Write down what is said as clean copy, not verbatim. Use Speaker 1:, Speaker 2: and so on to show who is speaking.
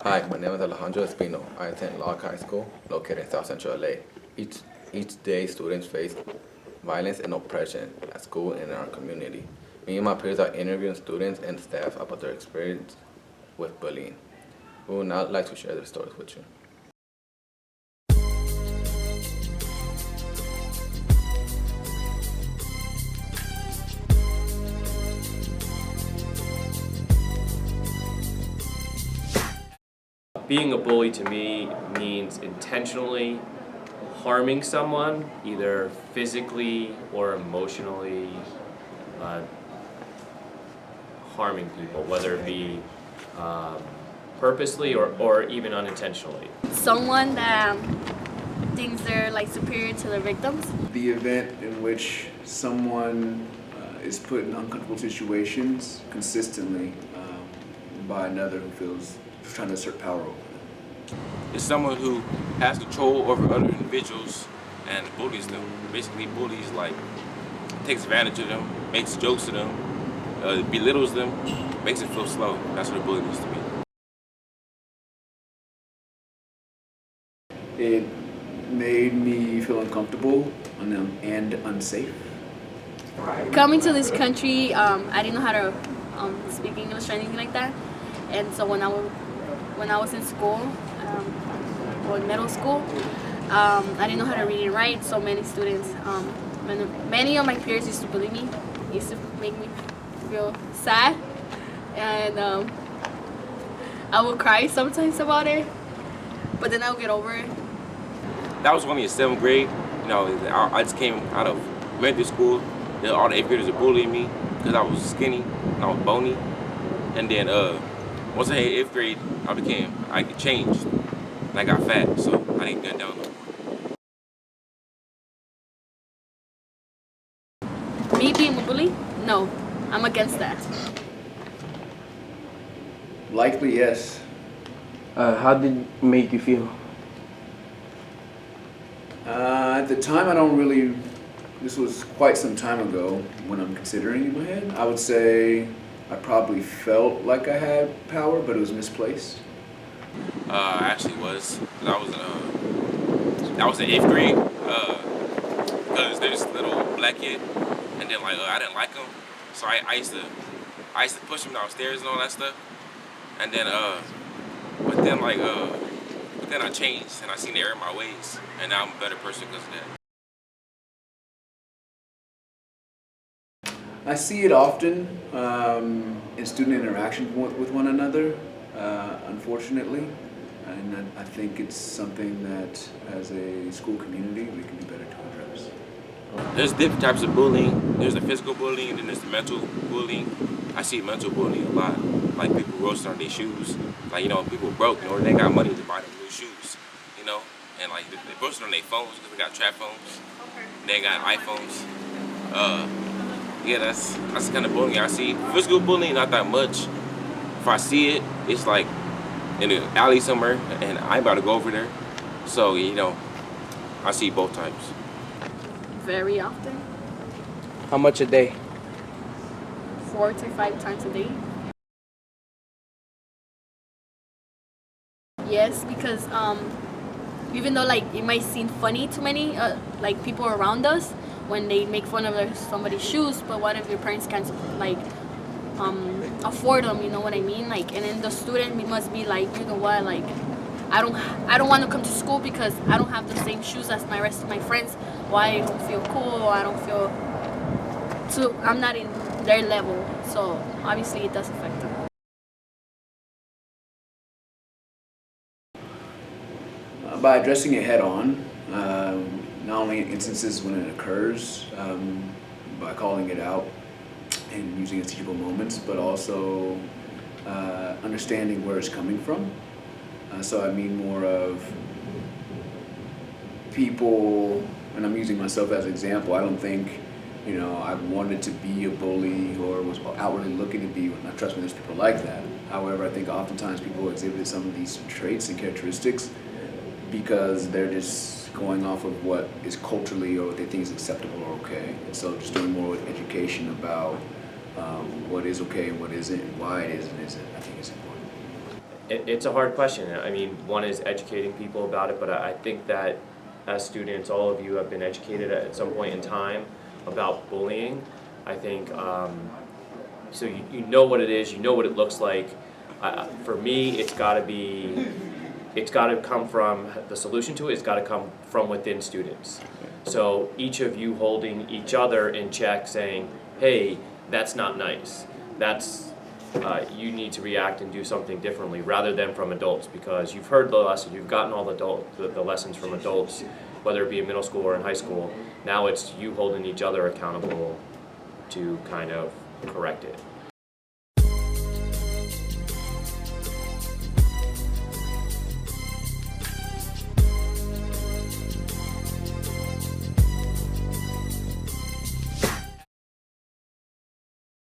Speaker 1: Hi, my name is Alejandro Espino. I attend Locke High School, located in South Central LA. Each, each day, students face violence and oppression at school and in our community. Me and my peers are interviewing students and staff about their experience with bullying. We would now like to share their stories with you.
Speaker 2: Being a bully to me means intentionally harming someone, either physically or emotionally, uh, harming people, whether it be purposely or even unintentionally.
Speaker 3: Someone that thinks they're like superior to their victims.
Speaker 4: The event in which someone is put in uncomfortable situations consistently by another who feels who's trying to assert power over them.
Speaker 5: It's someone who has control over other individuals and bullies them. Basically bullies, like, takes advantage of them, makes jokes to them, belittles them, makes it feel slow. That's what a bully means to me.
Speaker 4: It made me feel uncomfortable and unsafe.
Speaker 3: Coming to this country, I didn't know how to speak English or anything like that, and so when I was in school, or in middle school, I didn't know how to read and write. So many students, many of my peers used to bully me, used to make me feel sad, and I would cry sometimes about it, but then I would get over it.
Speaker 5: That was only in 7th grade. You know, I just came out of elementary school. All the 8th graders were bullying me because I was skinny and I was bony. And then once I hit 8th grade, I changed and I got fat, so I didn't get down no more.
Speaker 3: Me being a bully? No, I'm against that.
Speaker 4: Likely, yes.
Speaker 6: How did it make you feel?
Speaker 4: At the time, I don't really. This was quite some time ago when I'm considering in my head. I would say I probably felt like I had power, but it was misplaced.
Speaker 5: I actually was. I was in 8th grade because there's this little black kid, and then I didn't like him, so I used to push him downstairs and all that stuff, and then but then I changed and I seen the error in my ways, and now I'm a better person because of that.
Speaker 4: I see it often in student interaction with one another, unfortunately, and I think it's something that, as a school community, we can do better to address.
Speaker 5: There's different types of bullying. There's the physical bullying, and then there's the mental bullying. I see mental bullying a lot, like people roasting on their shoes. Like, people broke, they ain't got money to buy them new shoes, and like they roasting on their phones because they got trap phones. They ain't got iPhones. Yeah, that's the kind of bullying I see. Physical bullying, not that much. If I see it, it's like in an alley somewhere, and I ain't about to go over there. So, I see both types.
Speaker 3: Very often,
Speaker 6: How much a day?
Speaker 3: 4 to 5 times a day. Yes, because even though like it might seem funny to many like people around us when they make fun of somebody's shoes, but what if your parents can't like afford them? You know what I mean? Like, and then the student must be like, you know what, like I don't want to come to school because I don't have the same shoes as my rest of my friends. Why I don't feel cool? Or I don't feel I'm not in their level. So obviously it does affect them.
Speaker 4: By addressing it head on, not only in instances when it occurs, by calling it out and using its teachable moments, but also understanding where it's coming from. So I mean more of people, and I'm using myself as an example. I don't think, I wanted to be a bully or was outwardly looking to be. Now, trust me, there's people like that. However, I think oftentimes people exhibit some of these traits and characteristics because they're just going off of what is culturally or what they think is acceptable or okay. And so just doing more with education about what is okay and what isn't, and why it is and isn't, I think is important.
Speaker 2: It's a hard question. I mean, one is educating people about it, but I think that as students, all of you have been educated at some point in time about bullying. I think, so you know what it is, you know what it looks like. For me, it's gotta come from, the solution to it's gotta come from within students. So each of you holding each other in check saying, hey, that's not nice. You need to react and do something differently rather than from adults, because you've heard the lesson, you've gotten all the lessons from adults, whether it be in middle school or in high school. Now it's you holding each other accountable to kind of correct it.